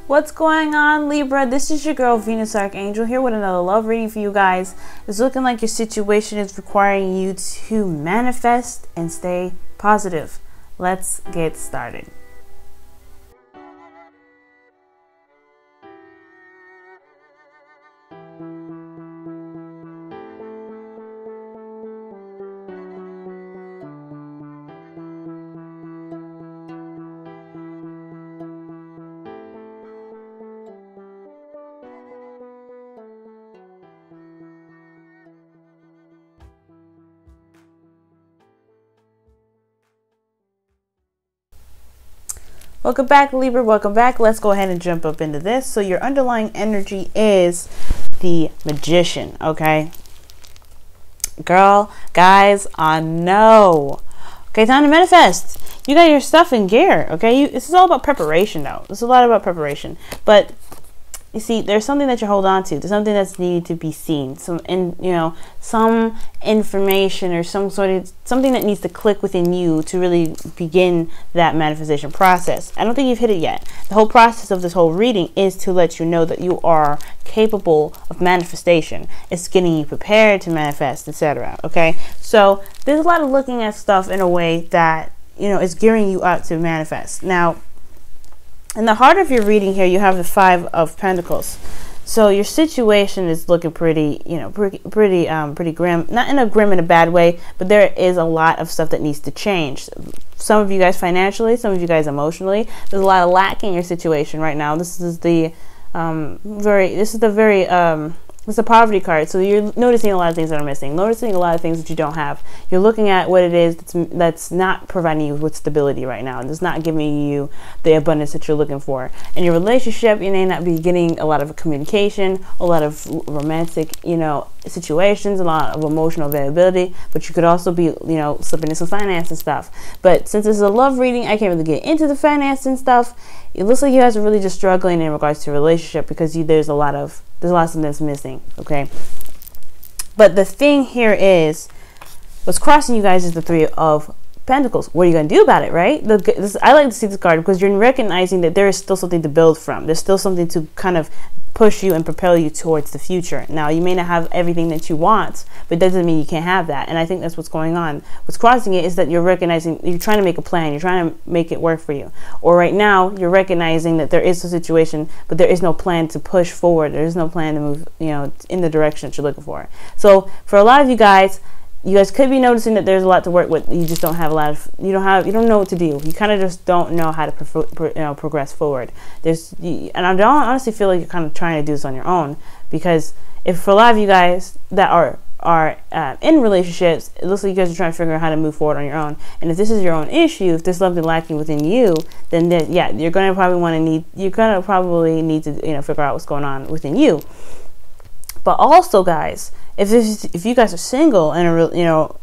What's going on, Libra? This is your girl Venus Archangel here with another love reading for you guys. It's looking like your situation is requiring you to manifest and stay positive. Let's get started. Welcome back, Libra. Welcome back. Let's go ahead and jump up into this. So your underlying energy is the Magician, okay? Girl, guys, I know. Okay, time to manifest. You got your stuff in gear, okay? This is all about preparation, though. This is a lot about preparation. But you see, there's something that you hold on to. There's something that's needed to be seen. Some information or something that needs to click within you to really begin that manifestation process. I don't think you've hit it yet. The whole process of this whole reading is to let you know that you are capable of manifestation. It's getting you prepared to manifest, etc. Okay, so there's a lot of looking at stuff in a way that is gearing you up to manifest. Now, in the heart of your reading here, you have the Five of Pentacles. So your situation is looking pretty grim. Not in a grim in a bad way, but there is a lot of stuff that needs to change. Some of you guys financially, some of you guys emotionally. There's a lot of lack in your situation right now. This is the it's a poverty card, so you're noticing a lot of things that are missing, noticing a lot of things that you don't have. You're looking at what it is that's not providing you with stability right now, and it's not giving you the abundance that you're looking for. In your relationship, you may not be getting a lot of communication, a lot of romantic, situations, a lot of emotional availability, but you could also be, slipping into some finance and stuff. But since this is a love reading, I can't really get into the finance and stuff. It looks like you guys are really just struggling in regards to a relationship because there's a lot of something that's missing, okay? But the thing here is, what's crossing you guys is the Three of Pentacles. What are you going to do about it, right? I like to see this card because you're recognizing that there is still something to build from. There's still something to kind of push you and propel you towards the future. Now, you may not have everything that you want, but it doesn't mean you can't have that. And I think that's what's going on. What's crossing it is that you're recognizing, you're trying to make a plan. You're trying to make it work for you. Or right now, you're recognizing that there is a situation, but there is no plan to push forward. There is no plan to move, in the direction that you're looking for. So for a lot of you guys could be noticing that there's a lot to work with. You just don't have a lot of, you don't know what to do. You kind of just don't know how to progress forward. And I don't honestly feel like you're kind of trying to do this on your own, because if for a lot of you guys that are in relationships, it looks like you guys are trying to figure out how to move forward on your own. And if this is your own issue, if there's something lacking within you, then you're going to probably need to figure out what's going on within you. But also, guys, if you guys are single and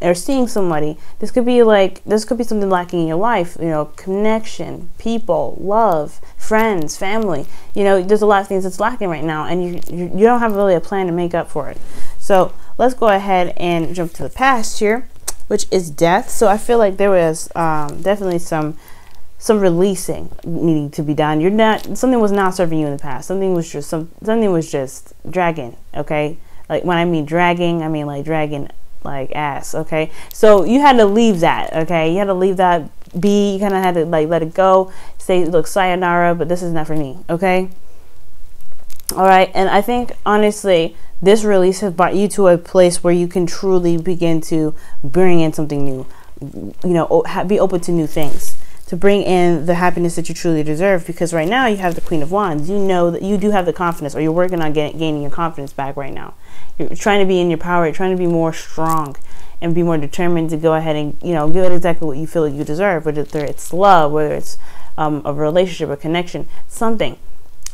are seeing somebody, this could be something lacking in your life. Connection, people, love, friends, family. There's a lot of things that's lacking right now, and you don't have really a plan to make up for it. So let's go ahead and jump to the past here, which is death. So I feel like there was definitely some releasing needing to be done. Something was not serving you in the past. Something was just dragging, okay? Like when I mean dragging, I mean like dragging like ass, okay? So you had to leave that, okay? You had to leave that be. You kind of had to let it go. Say, look, sayonara, but this is not for me, okay? All right, and I think honestly, this release has brought you to a place where you can truly begin to bring in something new. Be open to new things, to bring in the happiness that you truly deserve. Because right now you have the Queen of Wands. You know that you do have the confidence, or you're working on gaining your confidence back right now. You're trying to be in your power. You're trying to be more strong and be more determined to go ahead and give it exactly what you feel like you deserve, whether it's love, whether it's a relationship, a connection, something.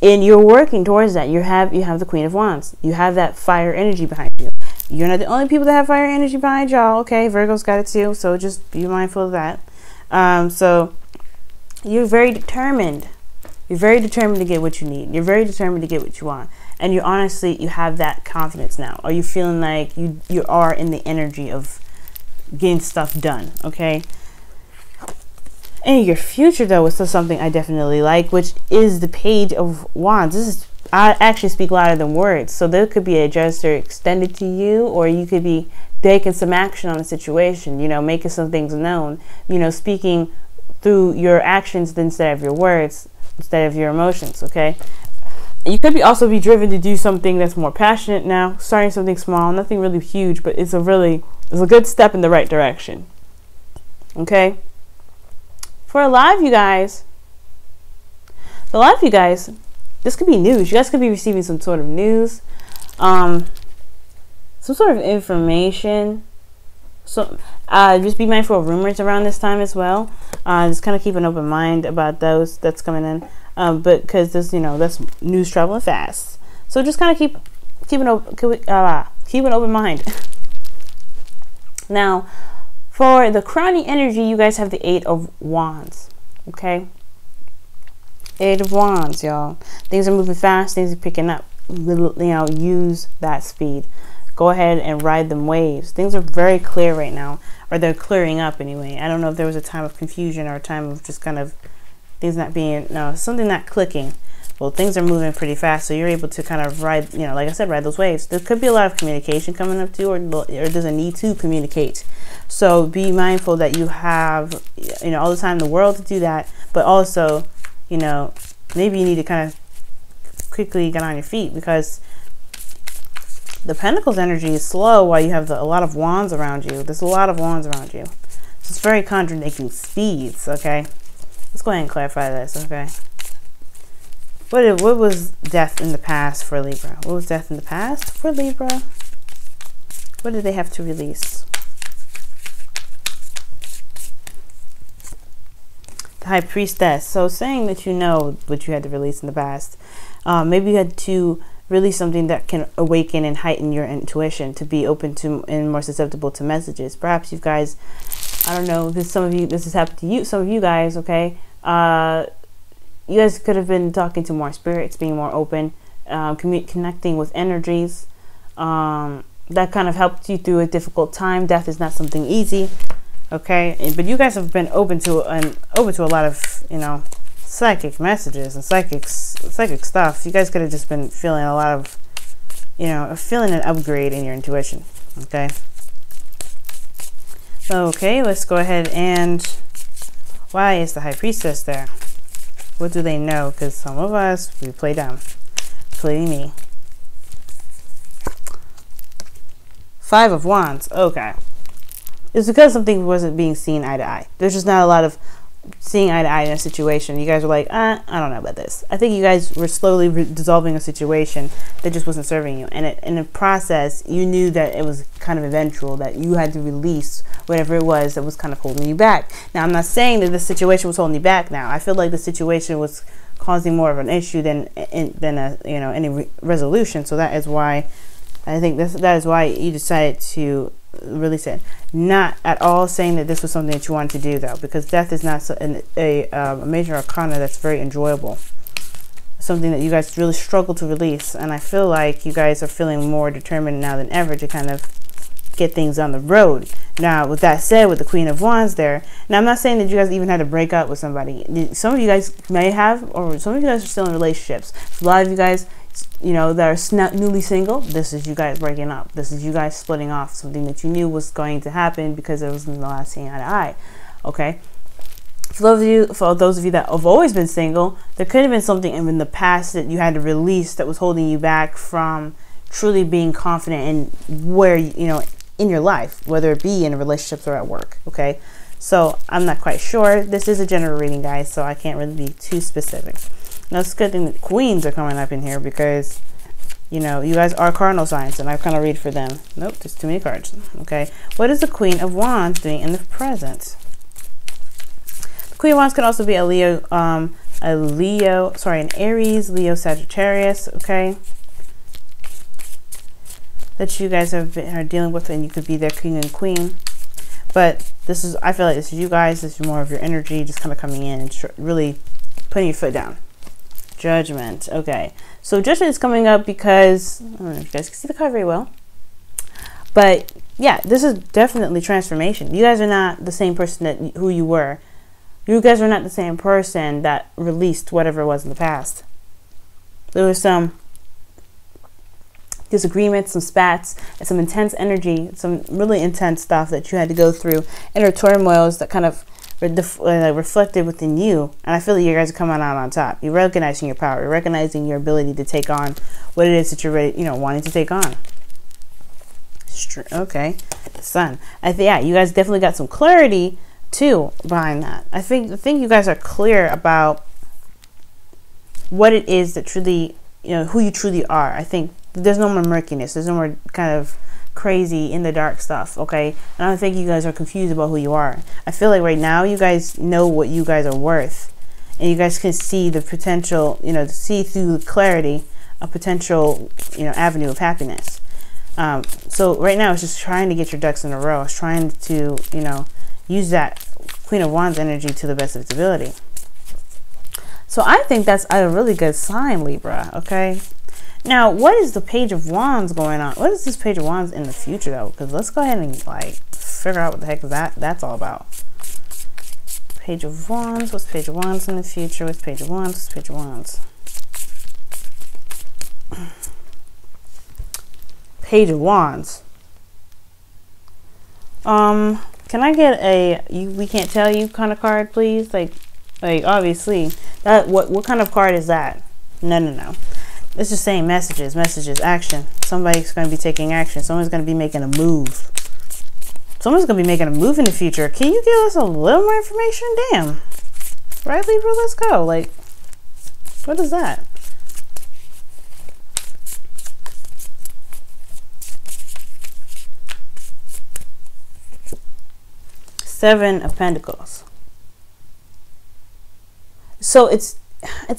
And you're working towards that. You have the Queen of Wands. You have that fire energy behind you. You're not the only people that have fire energy behind y'all, okay? Virgo's got it too, so just be mindful of that. So you're very determined. You're very determined to get what you need. You're very determined to get what you want. And you have that confidence now. Are you feeling like you are in the energy of getting stuff done, okay? And your future, though, is still something I definitely like, which is the Page of Wands. This is, I actually speak louder than words. So there could be a gesture extended to you, or you could be taking some action on a situation, you know, making some things known, you know, speaking through your actions instead of your words, instead of your emotions, okay? You could also be driven to do something that's more passionate now, starting something small, nothing really huge, but it's a good step in the right direction, okay? For a lot of you guys, this could be news. You guys could be receiving some sort of news, some sort of information. So just be mindful of rumors around this time as well. Just kind of keep an open mind about those that's coming in, but because this, you know, that's news traveling fast. So just kind of keep an open mind. Now, for the crowning energy, you guys have the Eight of Wands. Okay, Eight of Wands, y'all. Things are moving fast. Things are picking up. You know, use that speed. Go ahead and ride them waves. Things are very clear right now, or they're clearing up anyway. I don't know if there was a time of confusion or a time of just kind of things not being, no, something not clicking. Well, things are moving pretty fast, so you're able to kind of ride, you know, like I said, ride those waves. There could be a lot of communication coming up too, or there's a need to communicate. So be mindful that you have, you know, all the time in the world to do that, but also, you know, maybe you need to kind of quickly get on your feet, because the Pentacles energy is slow while you have a lot of wands around you. There's a lot of wands around you. So it's very contradicting speeds, okay? Let's go ahead and clarify this, okay? What was death in the past for Libra? What was death in the past for Libra? What did they have to release? The High Priestess. So saying that you know what you had to release in the past. Maybe you had to release something that can awaken and heighten your intuition to be open to and more susceptible to messages. Perhaps you guys, I don't know, this has happened to you, some of you guys, okay? You guys could have been talking to more spirits, being more open, connecting with energies. That kind of helped you through a difficult time. Death is not something easy, okay? But you guys have been open to a lot of, you know, psychic messages and psychic stuff. You guys could have just been feeling a lot of, you know, feeling an upgrade in your intuition, okay? Okay, let's go ahead and, why is the High Priestess there? What do they know? Because some of us, we play dumb, including me. Five of Wands, okay. It's because something wasn't being seen eye to eye. There's just not a lot of seeing eye to eye in a situation. You guys were like, I don't know about this. I think you guys were slowly dissolving a situation that just wasn't serving you. And in the process, you knew that it was kind of eventual, that you had to release whatever it was that was kind of holding you back. Now, I'm not saying that the situation was holding you back now. I feel like the situation was causing more of an issue than a, you know, any resolution. So that is why I think that is why you decided to release it. Not at all saying that this was something that you wanted to do, though, because death is not a major arcana that's very enjoyable. Something that you guys really struggle to release, and I feel like you guys are feeling more determined now than ever to kind of get things on the road. Now, with that said, with the Queen of Wands there, now I'm not saying that you guys even had to break up with somebody. Some of you guys may have, or some of you guys are still in relationships. A lot of you guys, you know, that are newly single, this is you guys breaking up. This is you guys splitting off, something that you knew was going to happen because it was in the last seeing eye to eye, okay? For those of you that have always been single, there could have been something in the past that you had to release that was holding you back from truly being confident in where, you know, in your life, whether it be in relationships or at work, okay? So I'm not quite sure. This is a general reading, guys, so I can't really be too specific. Now, it's a good thing that queens are coming up in here because, you know, you guys are cardinal signs, and I kind of read for them. Nope, there's too many cards, okay? What is the Queen of Wands doing in the present? The Queen of Wands could also be an Aries, Leo, Sagittarius, okay? That you guys are dealing with, and you could be their king and queen. But this is, I feel like this is you guys. This is more of your energy just kind of coming in and really putting your foot down. Judgment. Okay, so Judgment is coming up because, I don't know if you guys can see the card very well, but yeah, this is definitely transformation. You guys are not the same person who you were You guys are not the same person that released whatever it was in the past. There was some disagreements, some spats, and some intense energy, some really intense stuff that you had to go through, inner turmoils that kind of reflected within you. And I feel like you guys are coming out on top. You're recognizing your power. You're recognizing your ability to take on what it is that you're ready, wanting to take on. Okay, Sun. Yeah, you guys definitely got some clarity too behind that. I think you guys are clear about what it is that truly, who you truly are. I think there's no more murkiness. There's no more kind of crazy in the dark stuff. Okay, and I don't think you guys are confused about who you are. I feel like right now you guys know what you guys are worth, and you guys can see the potential, see through the clarity a potential, avenue of happiness. So right now it's just trying to get your ducks in a row. It's trying to, use that Queen of Wands energy to the best of its ability. So I think that's a really good sign, Libra. Okay. Now, what is the Page of Wands going on? What is this Page of Wands in the future, though? Because let's go ahead and figure out what the heck is that's all about. Page of Wands. What's Page of Wands in the future? What's Page of Wands? What's Page of Wands? Page of Wands. Can I get a we can't tell you kind of card, please? Like obviously that what kind of card is that? No. It's just saying messages, action. Somebody's going to be taking action. Someone's going to be making a move. Someone's going to be making a move in the future. Can you give us a little more information? Damn. Right, Libra? Let's go. What is that? Seven of Pentacles. So it's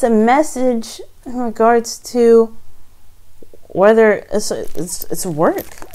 a message in regards to whether it's work.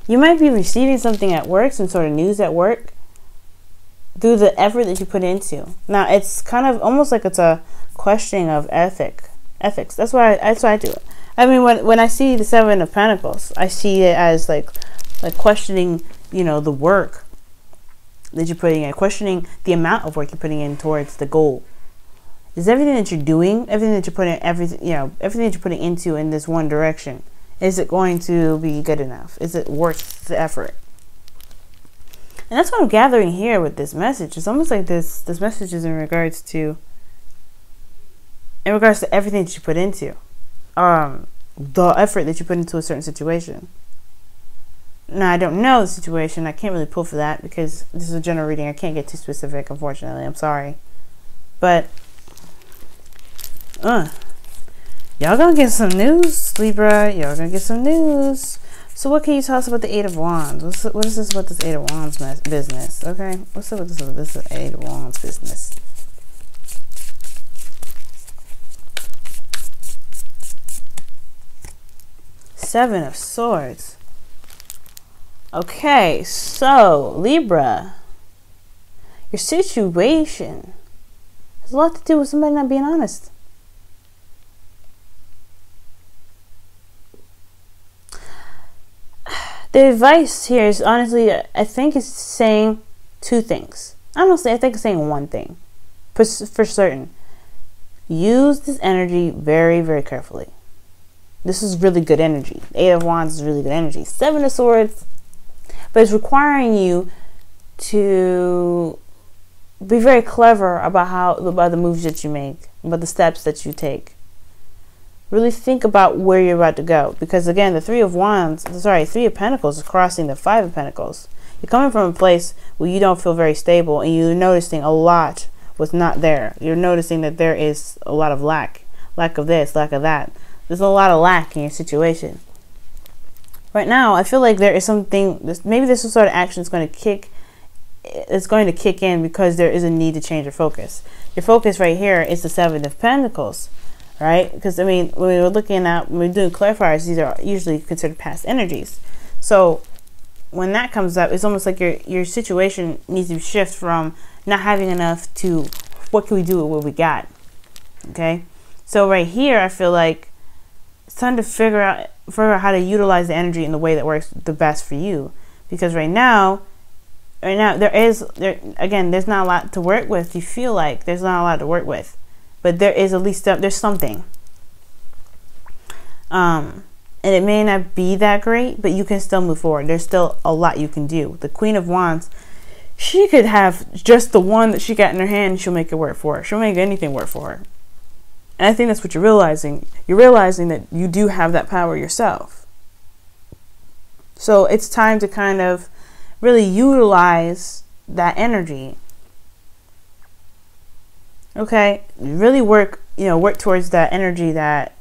You might be receiving something at work, some sort of news at work, through the effort that you put into. Now it's kind of almost like it's a questioning of ethics. That's why I do it. I mean, when I see the Seven of Pentacles, I see it as like questioning, the work that you're putting in, questioning the amount of work you're putting in towards the goal. Is everything that you're doing, everything that you're putting into in this one direction, is it going to be good enough? Is it worth the effort? And that's what I'm gathering here with this message. It's almost like this message is in regards to everything that you put into, the effort that you put into a certain situation. Now, I don't know the situation. I can't really pull for that because this is a general reading. I can't get too specific, unfortunately. I'm sorry. But, y'all gonna get some news, Libra. Y'all gonna get some news. So what can you tell us about the Eight of Wands? What is this about this Eight of Wands business? Okay, what's up with this Eight of Wands business? Seven of Swords. Okay, so Libra, your situation has a lot to do with somebody not being honest. The advice here is honestly, I think it's saying two things. Honestly, I think it's saying one thing for certain. Use this energy very, very carefully. This is really good energy. Eight of Wands is really good energy. Seven of Swords. But it's requiring you to be very clever about the moves that you make, about the steps that you take. Really think about where you're about to go. Because again, the Three of Pentacles is crossing the Five of Pentacles. You're coming from a place where you don't feel very stable and you're noticing a lot was not there. You're noticing that there is a lot of lack of this, lack of that. There's a lot of lack in your situation. Right now, I feel like there is something, maybe this sort of action is going to kick in because there is a need to change your focus. Your focus right here is the Seven of Pentacles, right? Because, I mean, when we're doing clarifiers, these are usually considered past energies. So when that comes up, it's almost like your situation needs to shift from not having enough to what can we do with what we got, okay? So right here, I feel like it's time to figure out how to utilize the energy in the way that works the best for you. Because right now, right now there's not a lot to work with. You feel like there's not a lot to work with, but there is at least there's something. And it may not be that great, but you can still move forward. There's still a lot you can do. The Queen of Wands, she could have just the one that she got in her hand, and she'll make it work for her. She'll make anything work for her. And I think that's what you're realizing. You're realizing that you do have that power yourself. So it's time to kind of really utilize that energy. Okay? Really work towards that energy that,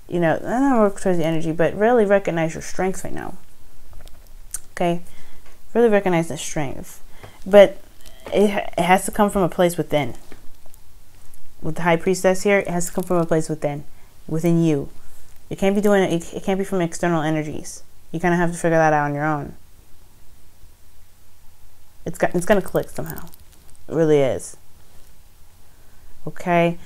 not work towards the energy, but really recognize your strength right now. Okay? Really recognize the strength. But it has to come from a place within. With the High Priestess here, it has to come from a place within you. You can't be doing it. It can't be from external energies. You kind of have to figure that out on your own. It's gonna click somehow. It really is. Okay.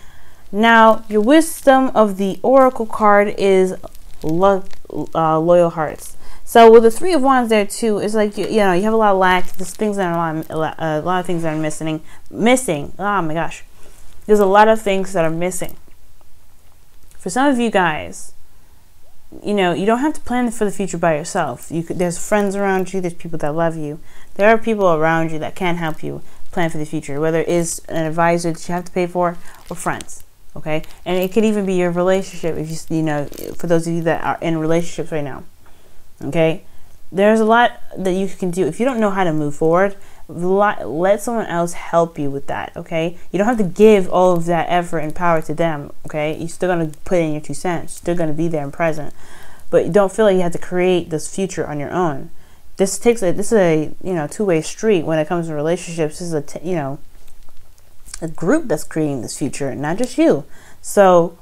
Now your wisdom of the Oracle card is loyal hearts. So with the Three of Wands there too, it's like you have a lot of lack. There's things that are a lot of things that are missing. Oh my gosh. There's a lot of things that are missing. For some of you guys, you don't have to plan for the future by yourself. There's friends around you. There's people that love you. There are people around you that can help you plan for the future, whether it is an advisor that you have to pay for or friends. Okay? And it could even be your relationship if for those of you that are in relationships right now. Okay? There's a lot that you can do. If you don't know how to move forward, let someone else help you with that. Okay, you don't have to give all of that effort and power to them. Okay, you're still going to put in your 2 cents, you're still going to be there and present, but you don't feel like you have to create this future on your own. This is a two-way street when it comes to relationships. This is a group that's creating this future, not just you. So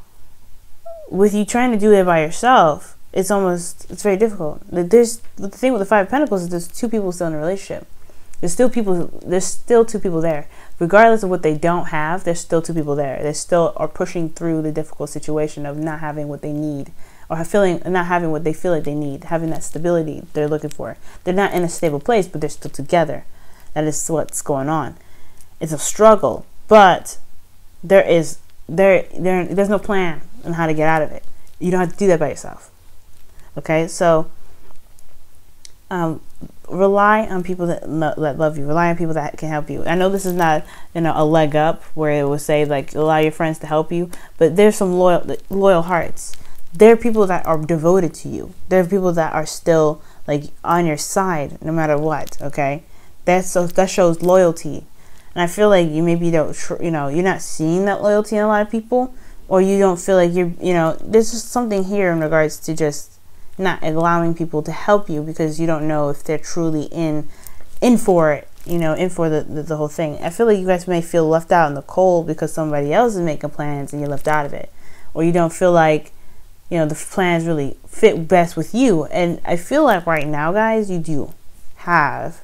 with you trying to do it by yourself, it's very difficult. The thing with the Five of Pentacles is there's 2 people still in a relationship. There's still 2 people there. Regardless of what they don't have, there's still 2 people there. They still are pushing through the difficult situation of not having what they need, or not having what they feel like they need, having that stability they're looking for. They're not in a stable place, but they're still together. That is what's going on. It's a struggle, but there's no plan on how to get out of it. You don't have to do that by yourself. Okay, so rely on people that love you. Rely on people that can help you. I know this is not a leg up where it will say like allow your friends to help you, but there's some loyal hearts. There are people that are devoted to you. There are people that are still like on your side no matter what. Okay, that shows loyalty, and I feel like you maybe you're not seeing that loyalty in a lot of people, or you don't feel like there's just something here in regards to just not allowing people to help you because you don't know if they're truly in for it, in for the whole thing. I feel like you guys may feel left out in the cold because somebody else is making plans and you're left out of it, or you don't feel like the plans really fit best with you. And I feel like right now, guys, you do have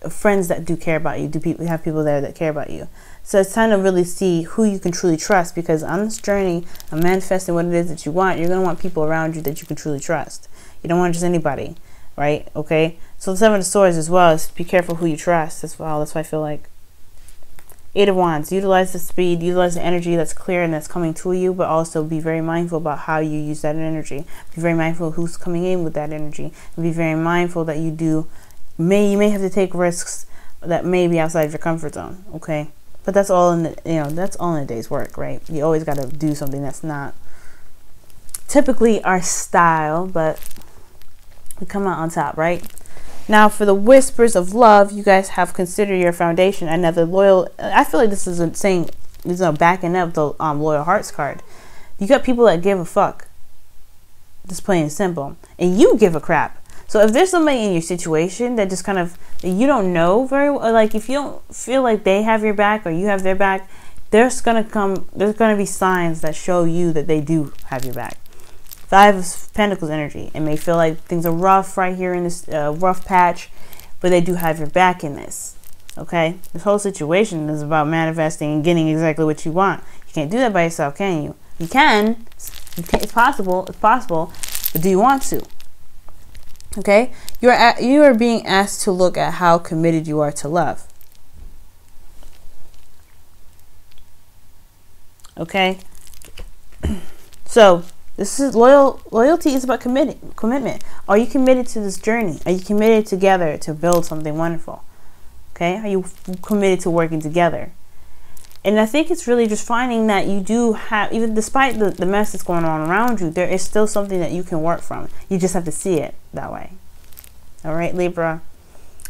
friends that do care about you. You have people there that care about you. So it's time to really see who you can truly trust, because on this journey of manifesting what it is that you want, you're going to want people around you that you can truly trust. You don't want just anybody, right? Okay? So the Seven of Swords as well is be careful who you trust as well. That's why I feel like. Eight of Wands, utilize the speed, utilize the energy that's clear and that's coming to you, but also be very mindful about how you use that energy. Be very mindful of who's coming in with that energy. And be very mindful that you may have to take risks that may be outside of your comfort zone, okay? But that's all in that's all in a day's work, right? You always got to do something that's not typically our style, but we come out on top, right? Now for the Whispers of Love, you guys have considered your foundation another loyal. I feel like this is saying, backing up the Loyal Hearts card. You got people that give a fuck, just plain and simple, and you give a crap. So if there's somebody in your situation that just kind of, you don't know very well, like if you don't feel like they have your back or you have their back, there's gonna be signs that show you that they do have your back. Five of Pentacles energy. It may feel like things are rough right here in this rough patch, but they do have your back in this. Okay? This whole situation is about manifesting and getting exactly what you want. You can't do that by yourself, can you? You can. It's possible. It's possible. But do you want to? Okay? You are being asked to look at how committed you are to love. Okay? So, this is loyalty is about commitment. Are you committed to this journey? Are you committed together to build something wonderful? Okay? Are you committed to working together? And I think it's really just finding that you do have, even despite the mess that's going on around you, there is still something that you can work from. You just have to see it that way. All right, Libra.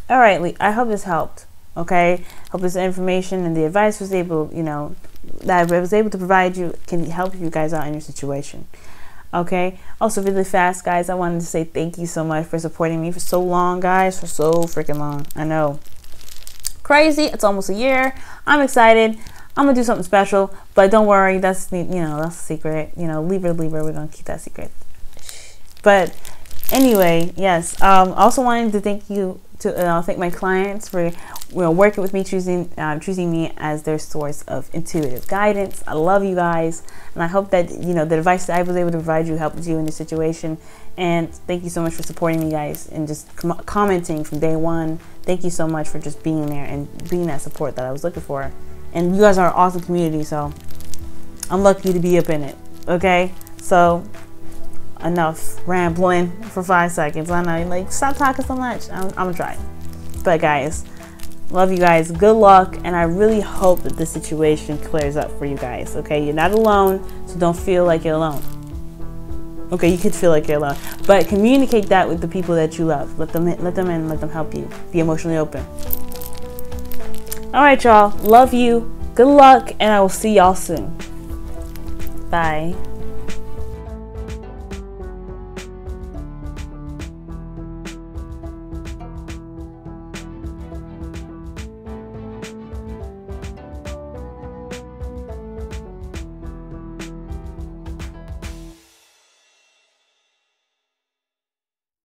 All right, I hope this helped. Okay? Hope this information and the advice was able, that I was able to provide you can help you guys out in your situation. Okay? Also, really fast, guys, I wanted to say thank you so much for supporting me for so long, guys. For so freaking long. I know. Crazy. It's almost a year. I'm excited. I'm gonna do something special, but don't worry, that's that's a secret. Libra, we're gonna keep that secret. But anyway, yes. Also wanted to thank my clients for working with me, choosing me as their source of intuitive guidance. I love you guys, and I hope that the advice that I was able to provide you helped you in this situation. And thank you so much for supporting me, guys, and just commenting from day one. Thank you so much for just being there and being that support that I was looking for. And you guys are an awesome community, so I'm lucky to be up in it. Okay, so enough rambling for 5 seconds. I know, stop talking so much. I'm gonna try. But guys, love you guys. Good luck, and I really hope that this situation clears up for you guys. Okay, you're not alone, so don't feel like you're alone. Okay, you could feel like you're alone, but communicate that with the people that you love. Let them in. Let them help you. Be emotionally open. All right, y'all. Love you. Good luck, and I will see y'all soon. Bye.